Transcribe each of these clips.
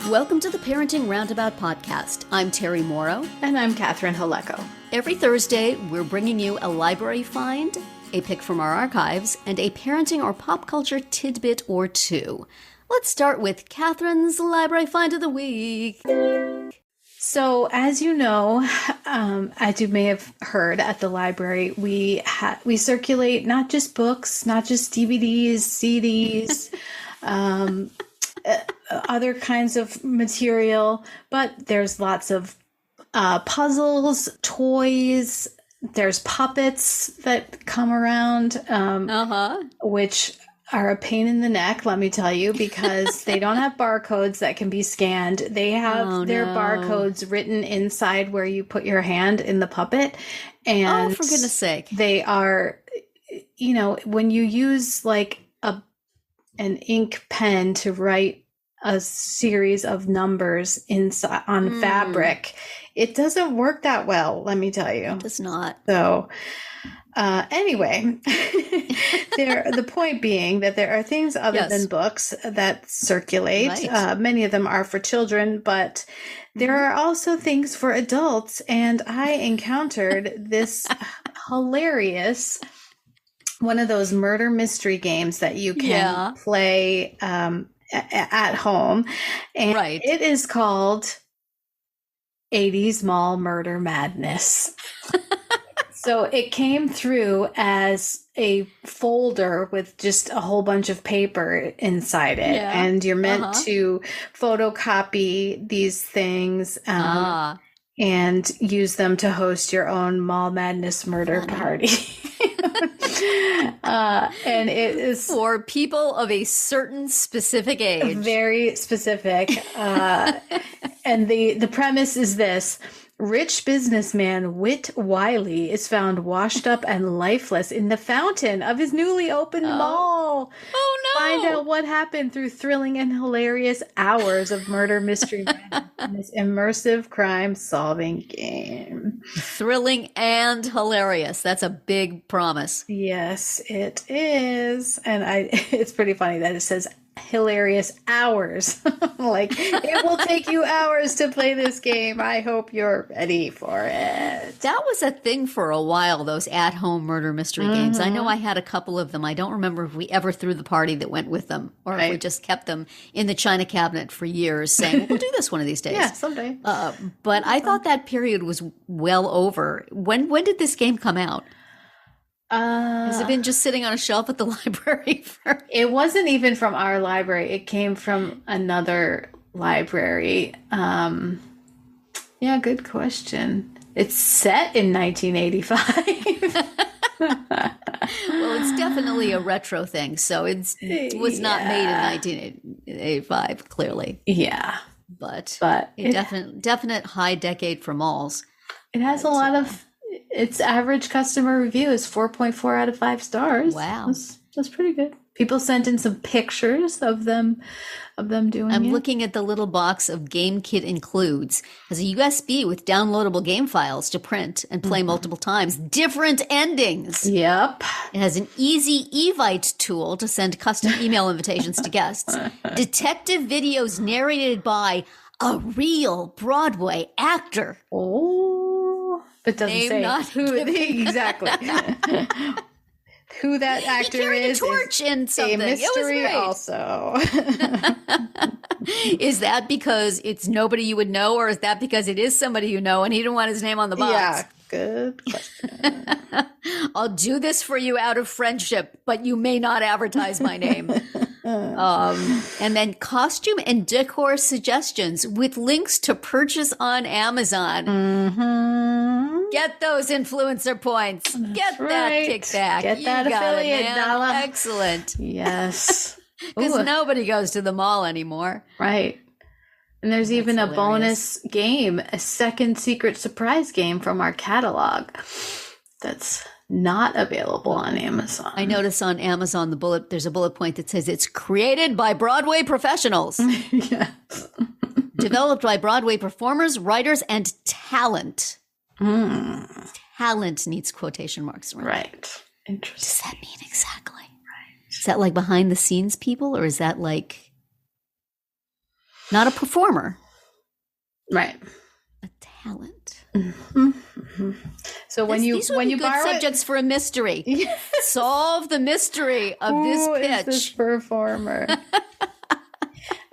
Welcome to the Parenting Roundabout podcast. I'm Terry Morrow. And I'm Catherine Haleko. Every Thursday, we're bringing you a library find, a pick from our archives, and a parenting or pop culture tidbit or two. Let's start with Catherine's Library Find of the Week. So, as you know, as you may have heard at the library, we circulate not just books, not just DVDs, CDs, other kinds of material, but there's lots of puzzles, toys. There's puppets that come around, which are a pain in the neck, let me tell you, because they don't have barcodes that can be scanned. They have their barcodes written inside where you put your hand in the puppet. And for goodness sake. They are, when you use like an ink pen to write a series of numbers inside on fabric, it doesn't work that well, let me tell you. It does not. So anyway, the point being that there are things other than books that circulate. Right. Many of them are for children, but there are also things for adults. And I encountered this hilarious one of those murder mystery games that you can play at home. And it is called 80s Mall Murder Madness. So it came through as a folder with just a whole bunch of paper inside it. Yeah. And you're meant to photocopy these things and use them to host your own Mall Madness murder party. And it is for people of a certain specific age. Very specific. And the premise is this. Rich businessman Whit Wiley is found washed up and lifeless in the fountain of his newly opened mall. Oh, no. Find out what happened through thrilling and hilarious hours of murder mystery in this immersive crime-solving game. Thrilling and hilarious. That's a big promise. Yes, it is. And it's pretty funny that it says hilarious hours. Like, it will take you hours to play this game. I hope you're ready for it. That was a thing for a while, those at-home murder mystery games. I know I had a couple of them. I don't remember if we ever threw the party that went with them or if we just kept them in the china cabinet for years saying, we'll do this one of these days. Yeah, someday. But I thought that period was well over. When did this game come out? Has it been just sitting on a shelf at the library? It wasn't even from our library. It came from another library. Yeah, good question. It's set in 1985. Well, it's definitely a retro thing, so it was not made in 1985, clearly. Yeah. But a definite high decade for malls. It has a lot of... Its average customer review is 4.4 out of 5 stars. Wow. That's pretty good. People sent in some pictures of them doing it. I'm looking at the little box of Game Kit Includes. It has a USB with downloadable game files to print and play multiple times. Different endings. Yep. It has an easy Evite tool to send custom email invitations to guests. Detective videos narrated by a real Broadway actor. Oh. It doesn't say not who exactly who that actor is. A torch in something. A mystery also. Is that because it's nobody you would know, or is that because it is somebody you know and he didn't want his name on the box? Yeah, good question. I'll do this for you out of friendship, but you may not advertise my name. And then costume and decor suggestions with links to purchase on Amazon. Mm-hmm. Get those influencer points. Get that kickback. Get that affiliate dollar. Excellent. Yes. Because nobody goes to the mall anymore. Right. And there's even a bonus game, a second secret surprise game from our catalog that's not available on Amazon. I notice on Amazon there's a bullet point that says it's created by Broadway professionals. Yes. Developed by Broadway performers, writers, and talent. Talent needs quotation marks around it. Right. Interesting. What does that mean exactly? Is that like behind the scenes people, or is that like not a performer? Right. A talent. Mm-hmm. Mm-hmm. So when you good borrow subjects for a mystery, yes. Solve the mystery of Who this pitch. Is this performer?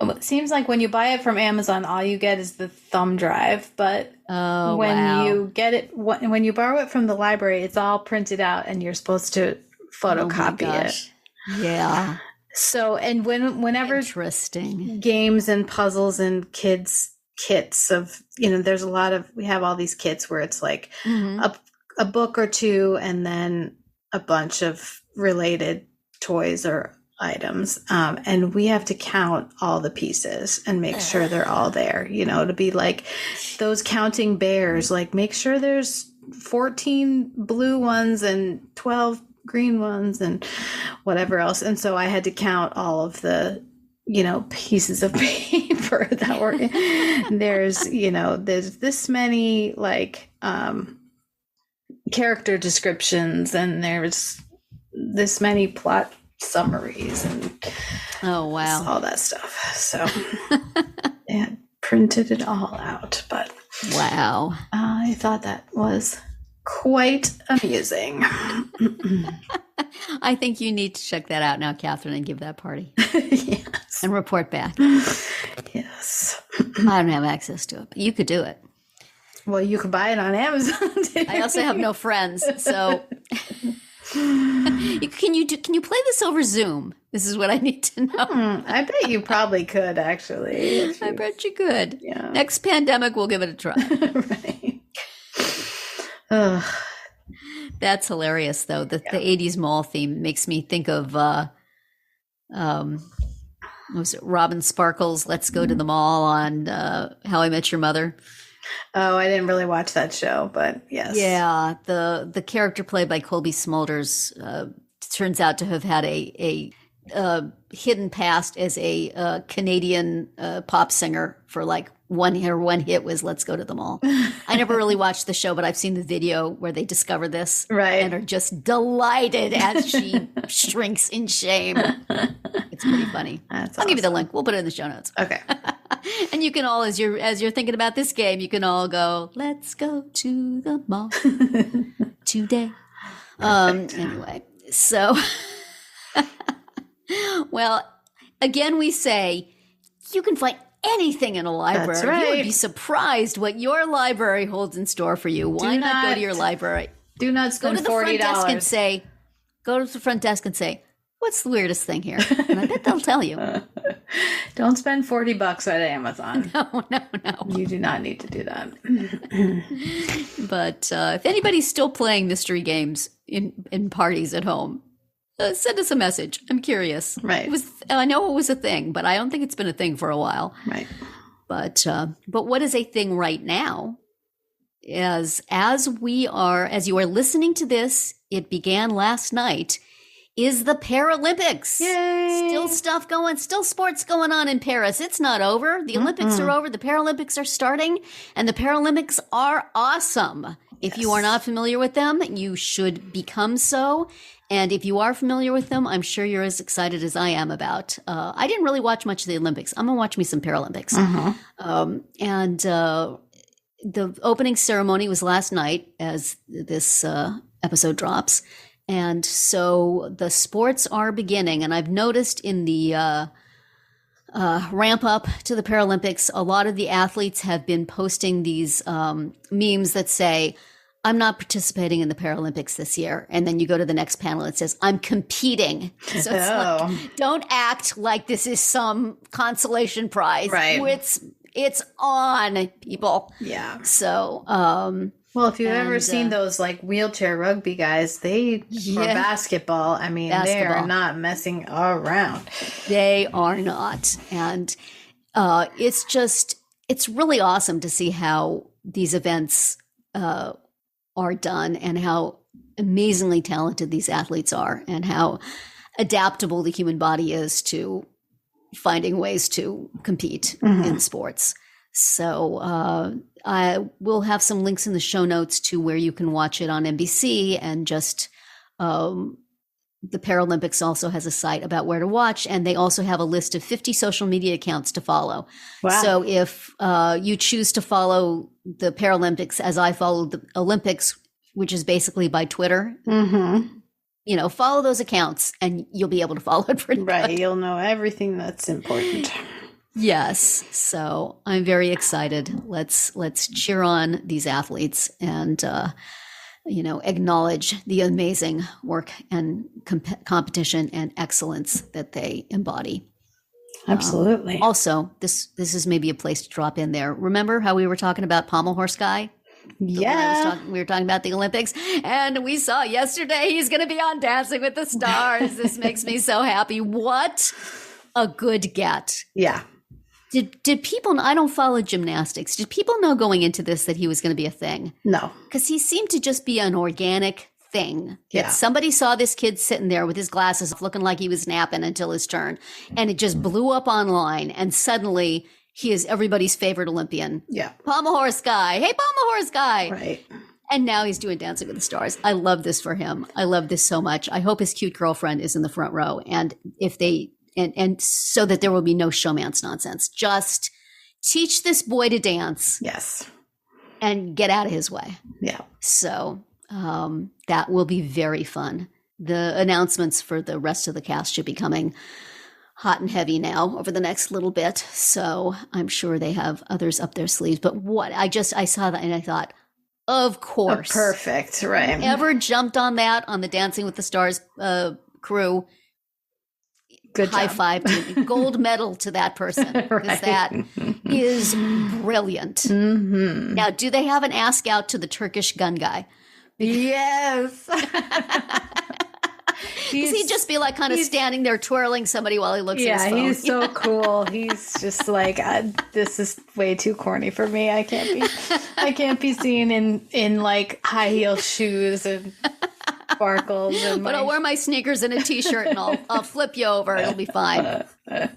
It seems like when you buy it from Amazon, all you get is the thumb drive. But you get it, when you borrow it from the library, it's all printed out, and you're supposed to photocopy it. Yeah. So, and whenever interesting games and puzzles and kids kits of, there's a lot of, we have all these kits where it's like a book or two, and then a bunch of related toys or items, and we have to count all the pieces and make sure they're all there, to be like those counting bears, like make sure there's 14 blue ones and 12 green ones and whatever else. And so I had to count all of the pieces of paper that were there's this many like character descriptions, and there's this many plot summaries, and all that stuff. So yeah, printed it all out. But wow, I thought that was quite amusing. I think you need to check that out now, Catherine, and give that party. Yes. And report back. Yes. I don't have access to it, but you could do it. Well, you could buy it on Amazon. I also have no friends, so can you play this over Zoom? This is what I need to know. I bet you probably could, actually. I bet you could. Yeah. Next pandemic, we'll give it a try. Right. Ugh. That's hilarious, though. The 80s mall theme makes me think of what was it, Robin Sparkles' Let's Go to the Mall on How I Met Your Mother. Oh, I didn't really watch that show, but yes. Yeah, the character played by Colby Smulders turns out to have had a hidden past as a Canadian pop singer for like one hit was Let's Go to the Mall. I never really watched the show, but I've seen the video where they discover this, right, and are just delighted as she shrinks in shame. It's pretty funny. I'll give you the link. We'll put it in the show notes. Okay. And you can all, as you're thinking about this game, you can all go, let's go to the mall today. Anyway, so, well, again, we say you can find anything in a library. That's right. You would be surprised what your library holds in store for you. Why not go to your library? Do not spend $40. Go to the front desk and say, what's the weirdest thing here? And I bet they'll tell you. Don't spend $40 at Amazon. No. You do not need to do that. But if anybody's still playing mystery games in parties at home, send us a message. I'm curious. Right. I know it was a thing, but I don't think it's been a thing for a while. Right. But what is a thing right now is as you are listening to this, it began last night, is the Paralympics. Yay! Still sports going on in Paris. It's not over. The Olympics are over. The Paralympics are starting, and the Paralympics are awesome. If you are not familiar with them, you should become so. And if you are familiar with them, I'm sure you're as excited as I am about. I didn't really watch much of the Olympics. I'm going to watch me some Paralympics. And the opening ceremony was last night as this episode drops. And so the sports are beginning. And I've noticed in the ramp up to the Paralympics, a lot of the athletes have been posting these memes that say, I'm not participating in the Paralympics this year. And then you go to the next panel, it says, I'm competing. So it's like, don't act like this is some consolation prize. Right. It's on, people. Yeah. So, well, if you've ever seen those like wheelchair rugby guys, or basketball, I mean, they are not messing around. They are not. And it's really awesome to see how these events are done and how amazingly talented these athletes are and how adaptable the human body is to finding ways to compete in sports. So I will have some links in the show notes to where you can watch it on NBC and just the Paralympics also has a site about where to watch, and they also have a list of 50 social media accounts to follow. Wow. So if you choose to follow the Paralympics as I follow the Olympics, which is basically by Twitter, follow those accounts and you'll be able to follow it pretty Right. good. You'll know everything that's important. Yes. So I'm very excited. Let's cheer on these athletes and, acknowledge the amazing work and competition and excellence that they embody. Absolutely. Also, this is maybe a place to drop in there. Remember how we were talking about Pommel Horse Guy? Yeah. We were talking about the Olympics, and we saw yesterday he's going to be on Dancing with the Stars. This makes me so happy. What a good get. Yeah. Did people, I don't follow gymnastics. Did people know going into this that he was going to be a thing? No. Because he seemed to just be an organic thing. Yeah. Somebody saw this kid sitting there with his glasses off, looking like he was napping until his turn. And it just blew up online. And suddenly he is everybody's favorite Olympian. Yeah. Pommel Horse Guy. Hey, Pommel Horse Guy. Right. And now he's doing Dancing with the Stars. I love this for him. I love this so much. I hope his cute girlfriend is in the front row. And if they, and so that there will be no showman's nonsense. Just teach this boy to dance. Yes. And get out of his way. Yeah. So that will be very fun. The announcements for the rest of the cast should be coming hot and heavy now over the next little bit. So I'm sure they have others up their sleeves. But I saw that and I thought, of course. Perfect. Right. Ever jumped on that on the Dancing with the Stars crew? Good high job. five to me. Gold medal to that person. Because that is brilliant. Now, do they have an ask out to the Turkish gun guy? Yes. Because he'd just be like kind of standing there twirling somebody while he looks at his phone. Yeah, he's so cool. He's just like, this is way too corny for me. I can't be seen in like high heel shoes and sparkles. And but I'll wear my sneakers and a t-shirt and I'll flip you over. It'll be fine. Oh,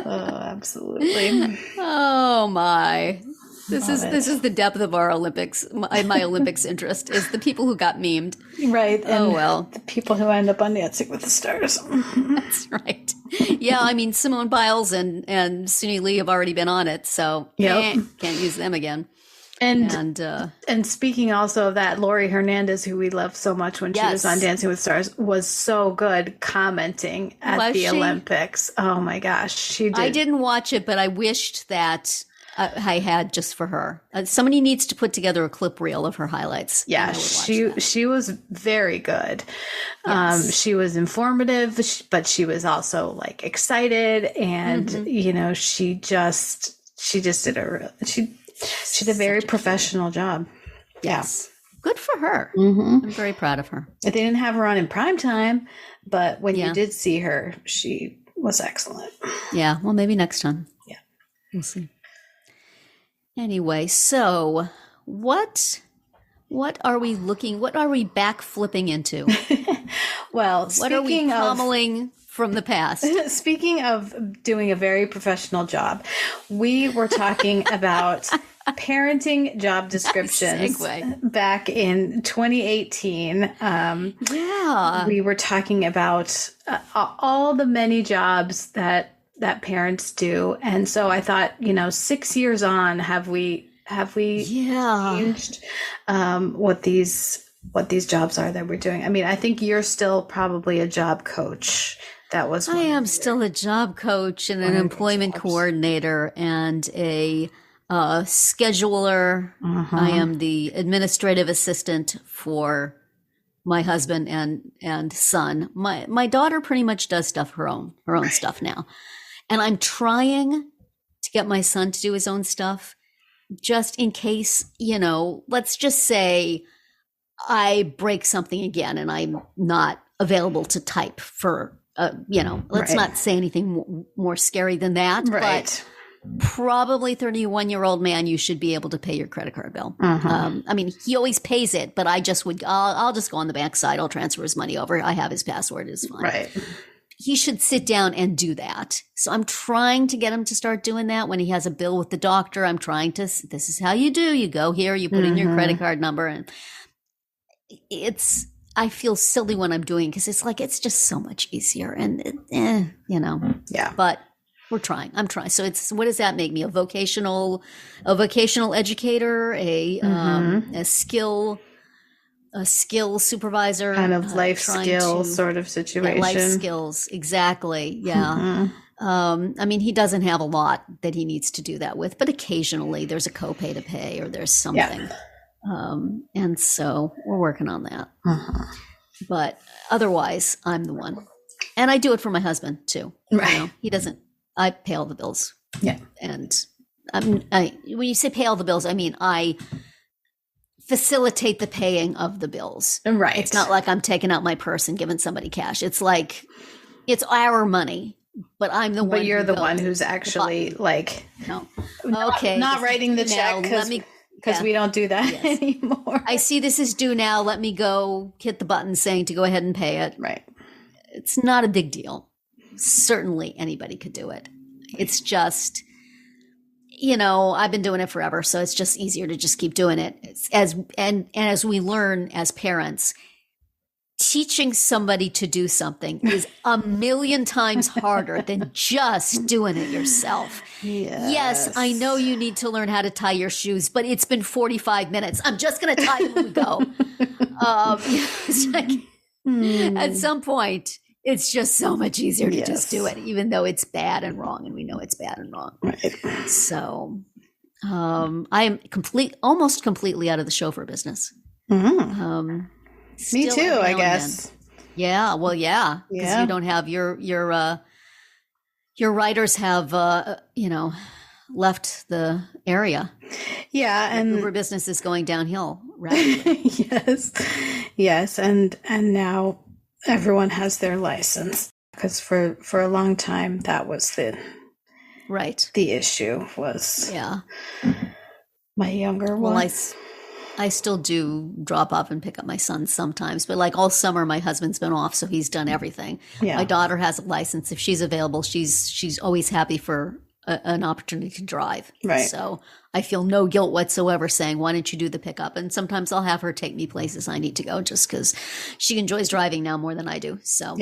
absolutely. Oh my. This is the depth of our Olympics. My Olympics interest is the people who got memed. Right. Oh, well. The people who end up on Dancing with the Stars. That's right. Yeah, I mean, Simone Biles and Suni Lee have already been on it, so can't use them again. And speaking also of that, Lori Hernandez, who we loved so much when she was on Dancing with Stars, was so good commenting at the Olympics. Oh my gosh, she did. I didn't watch it, but I wished that I had just for her. Somebody needs to put together a clip reel of her highlights. Yeah, she was very good. Yes. She was informative, but she was also like excited, and she just did she did a very professional job. Yes, good for her. I'm very proud of her. They didn't have her on in prime time, but when you did see her, she was excellent. Yeah, well, maybe next time. Yeah, we'll see. Anyway, so what are we back flipping into? Well, what are we pummeling from the past? Speaking of doing a very professional job, we were talking about parenting job descriptions back in 2018. We were talking about all the many jobs that parents do. And so I thought, 6 years on, have we changed what these jobs are that we're doing? I mean, I think you're still probably a job coach. I am still a job coach and an employment coordinator and a scheduler. I am the administrative assistant for my husband and son. My daughter pretty much does her own stuff now. And I'm trying to get my son to do his own stuff just in case, let's just say I break something again and I'm not available to type for, let's not say anything more scary than that. Right. But probably 31-year-old man, you should be able to pay your credit card bill. I mean, he always pays it, but I'll just go on the backside. I'll transfer his money over. I have his password. It's fine. Right. He should sit down and do that. So I'm trying to get him to start doing that when he has a bill with the doctor. this is how you do. You go here, you put in your credit card number, and I feel silly when I'm doing, because it's like, it's just so much easier, and Yeah. but we're trying. I'm trying. So what does that make me? A vocational educator, a skill supervisor, Kind of life trying skill to- sort of situation. Yeah, life skills. Exactly. Yeah. I mean, he doesn't have a lot that he needs to do that with, but occasionally there's a copay to pay, or there's something. And so we're working on that. But otherwise, I'm the one. And I do it for my husband too. Right. He doesn't, I pay all the bills. Yeah. And when you say pay all the bills, I mean, I facilitate the paying of the bills. Right. It's not like I'm taking out my purse and giving somebody cash. It's like, it's our money, but I'm the one. But you're the one who's actually like, not writing the check, because we don't do that anymore. I see this is due now. Let me go hit the button saying to go ahead and pay it. Right. It's not a big deal. Certainly anybody could do it. It's just, I've been doing it forever, so it's just easier to just keep doing it. As we learn as parents, teaching somebody to do something is a million times harder than just doing it yourself. Yes, I know you need to learn how to tie your shoes, but it's been 45 minutes. I'm just going to tie them when we go. It's like, at some point, it's just so much easier to just do it, even though it's bad and wrong, and we know it's bad and wrong. Right. So I am almost completely out of the chauffeur business. Me too, I guess. Yeah. Well, yeah. Because you don't have your writers have, left the area. Yeah. And Uber business is going downhill rapidly. Yes. And now everyone has their license, because for a long time, that was the issue was my younger one. Well, I still do drop off and pick up my son sometimes, but like all summer, my husband's been off, so he's done everything. Yeah. My daughter has a license. If she's available, she's always happy for an opportunity to drive. Right. So I feel no guilt whatsoever saying, why don't you do the pickup? And sometimes I'll have her take me places I need to go, just because she enjoys driving now more than I do. So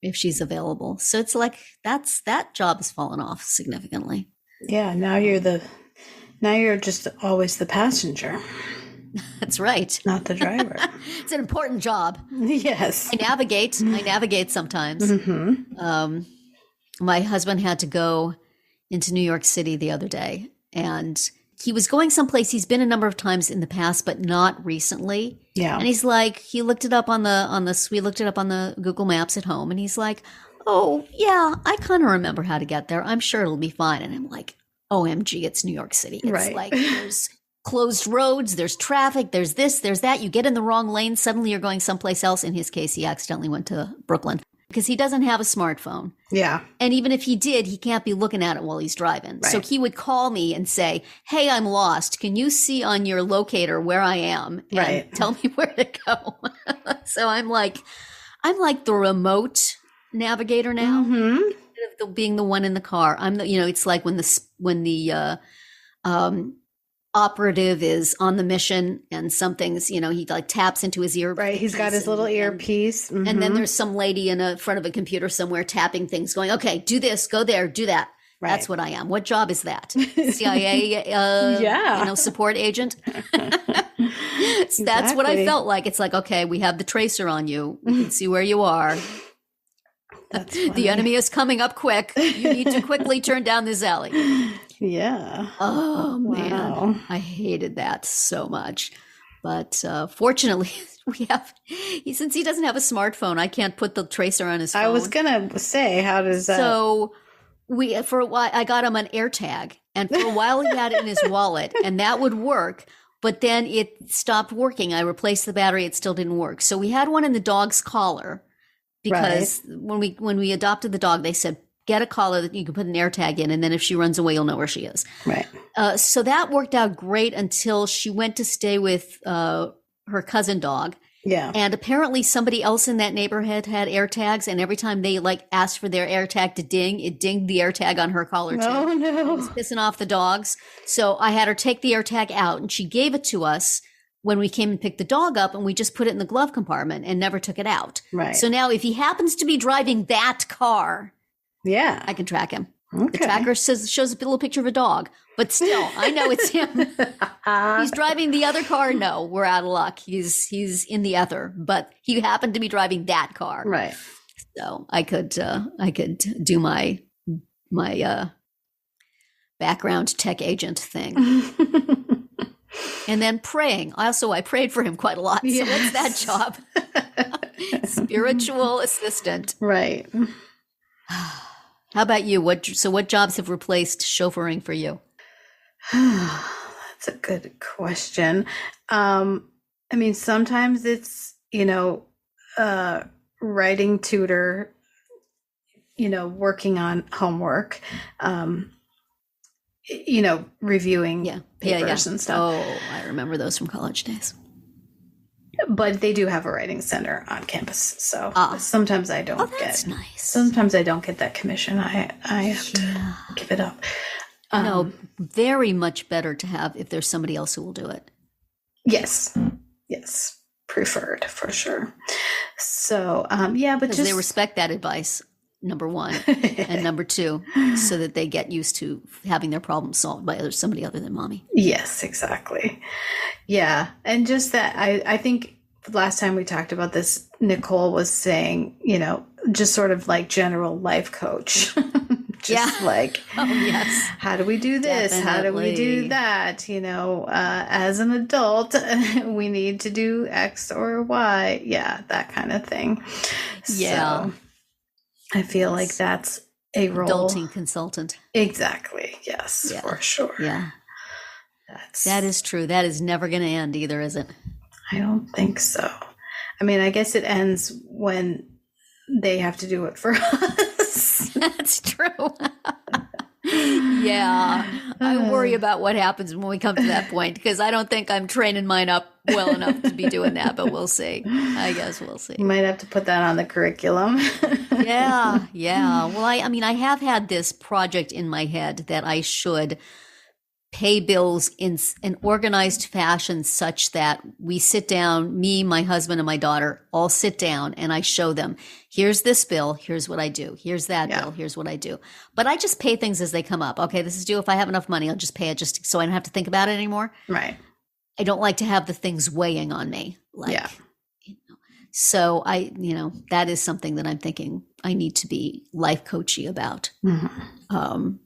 if she's available. So it's like, that job has fallen off significantly. Yeah. Now you're just always the passenger. That's right. Not the driver. It's an important job. Yes. I navigate sometimes. My husband had to go into New York City the other day, and he was going someplace he's been a number of times in the past, but not recently. Yeah. And he's like, we looked it up on the Google Maps at home, and he's like, oh yeah, I kind of remember how to get there. I'm sure it'll be fine. And I'm like, OMG, it's New York City. It's like, there's closed roads, there's traffic, there's this, there's that. You get in the wrong lane, suddenly you're going someplace else. In his case, he accidentally went to Brooklyn because he doesn't have a smartphone. Yeah. And even if he did, he can't be looking at it while he's driving. Right. So he would call me and say, hey, I'm lost. Can you see on your locator where I am? And tell me where to go. So I'm like the remote navigator now. Instead of being the one in the car. I'm the, it's like when the operative is on the mission and something's, he like taps into his ear. Right. He's got his little earpiece. And then there's some lady in front of a computer somewhere tapping things going, okay, do this, go there, do that. Right. That's what I am. What job is that? CIA, support agent. So that's what I felt like. It's like, okay, we have the tracer on you. We can see where you are. The enemy is coming up quick. You need to quickly turn down this alley. Yeah. Oh, man. I hated that so much. But fortunately, since he doesn't have a smartphone, I can't put the tracer on his phone. I was going to say, how does that? So for a while, I got him an AirTag. And for a while, he had it in his wallet. And that would work. But then it stopped working. I replaced the battery. It still didn't work. So we had one in the dog's collar. Because when we adopted the dog, they said, get a collar that you can put an AirTag in, and then if she runs away, you'll know where she is. Right. So that worked out great until she went to stay with her cousin dog. Yeah. And apparently somebody else in that neighborhood had AirTags, and every time they asked for their AirTag to ding, it dinged the AirTag on her collar too. Oh no. It was pissing off the dogs. So I had her take the AirTag out, and she gave it to us. when we came and picked the dog up, and we just put it in the glove compartment and never took it out. Right. So now if he happens to be driving that car, yeah, I can track him. Okay. The tracker shows a little picture of a dog, but still, I know it's him. He's driving the other car. No, we're out of luck. He's in the other, but he happened to be driving that car. Right. So I could do my background tech agent thing. And then praying. Also, I prayed for him quite a lot. So what's that job? Spiritual assistant. Right. How about you? What jobs have replaced chauffeuring for you? That's a good question. I mean, sometimes it's, writing tutor, working on homework, reviewing papers and stuff. Oh, I remember those from college days. But they do have a writing center on campus, so sometimes I don't that's nice. Sometimes I don't get that commission. I have to give it up. No, very much better to have if there's somebody else who will do it. Yes, preferred for sure. So but just they respect that advice. Number one, and number two, so that they get used to having their problems solved by somebody other than mommy. Yes, exactly. Yeah. And just that, I think last time we talked about this, Nicole was saying, just sort of like general life coach. Like, oh, yes. How do we do this? Definitely. How do we do that? As an adult, we need to do X or Y. Yeah, that kind of thing. Yeah. So I feel like that's a role. Adulting consultant. Exactly. Yes, for sure. Yeah. That is true. That is never going to end either, is it? I don't think so. I mean, I guess it ends when they have to do it for us. That's true. Yeah. I worry about what happens when we come to that point, because I don't think I'm training mine up well enough to be doing that, but we'll see. I guess we'll see. You might have to put that on the curriculum. Yeah. Well, I have had this project in my head that I should pay bills in an organized fashion such that we sit down, me, my husband, and my daughter all sit down, and I show them, here's this bill, here's what I do, here's that bill, here's what I do. But I just pay things as they come up. Okay, this is due. If I have enough money, I'll just pay it just so I don't have to think about it anymore. Right. I don't like to have the things weighing on me. So that is something that I'm thinking I need to be life coachy about. Mm-hmm.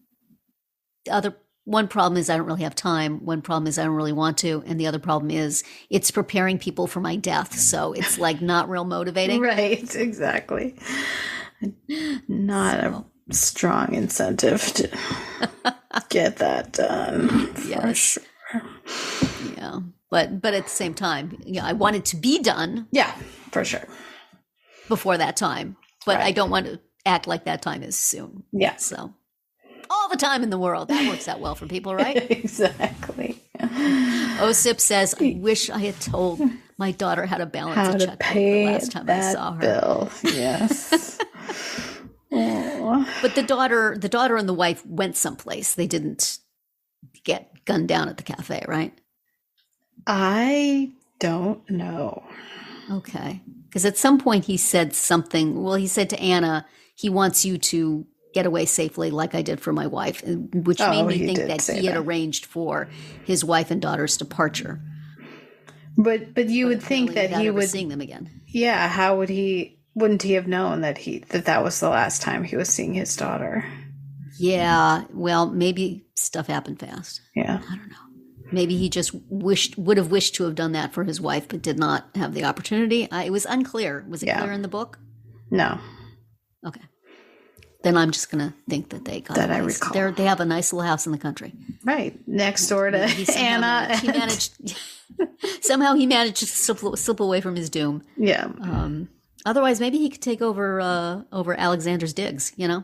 One problem is I don't really have time. One problem is I don't really want to. And the other problem is it's preparing people for my death. So it's like not real motivating. Right, exactly. Not a strong incentive to get that done. For sure. Yeah. But at the same time, I want it to be done. Yeah, for sure. Before that time. But I don't want to act like that time is soon. Yeah. So all the time in the world. That works out well for people, right? Exactly. Osip says, I wish I had told my daughter how to balance a checkbook the last time I saw her. Bill. Yes. But the daughter and the wife went someplace. They didn't get gunned down at the cafe, right? I don't know. Okay. Because at some point he said something. Well, he said to Anna, he wants you to get away safely like I did for my wife, which made me think that he had arranged for his wife and daughter's departure. But you would think that he would seeing them again. Yeah, how would he? Wouldn't he have known that that was the last time he was seeing his daughter? Yeah, well, maybe stuff happened fast. Yeah, I don't know. Maybe he just would have wished to have done that for his wife, but did not have the opportunity. It was unclear. Was it clear in the book? No. Okay. Then I'm just going to think that they got that. I recall. They have a nice little house in the country, right next door to Anna. Somehow he managed to slip away from his doom. Yeah. Otherwise, maybe he could take over Alexander's digs. Yeah.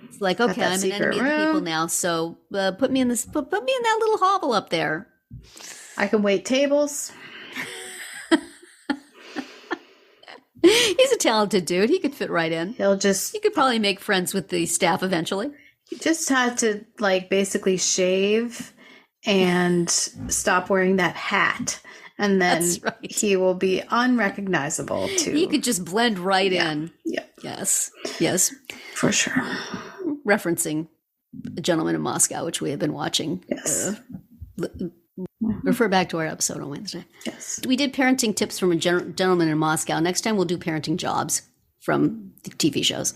It's like, okay, I'm an enemy of the people now, so put me in that little hovel up there. I can wait tables. He's a talented dude. He could fit right in. He could probably make friends with the staff eventually. He just had to basically shave and stop wearing that hat. And then That's right. he will be unrecognizable too. He could just blend right in. Yeah. Yes. Yes. For sure. Referencing A Gentleman in Moscow, which we have been watching. Yes. Refer back to our episode on Wednesday. Yes. We did parenting tips from A Gentleman in Moscow. Next time we'll do parenting jobs from the TV shows.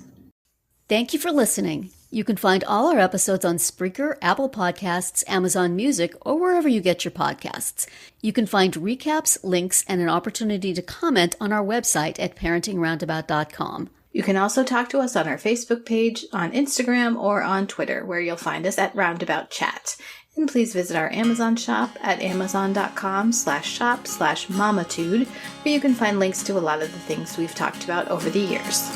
Thank you for listening. You can find all our episodes on Spreaker, Apple Podcasts, Amazon Music, or wherever you get your podcasts. You can find recaps, links, and an opportunity to comment on our website at parentingroundabout.com. You can also talk to us on our Facebook page, on Instagram, or on Twitter, where you'll find us at Roundabout Chat. And please visit our Amazon shop at amazon.com/shop/mamatude, where you can find links to a lot of the things we've talked about over the years.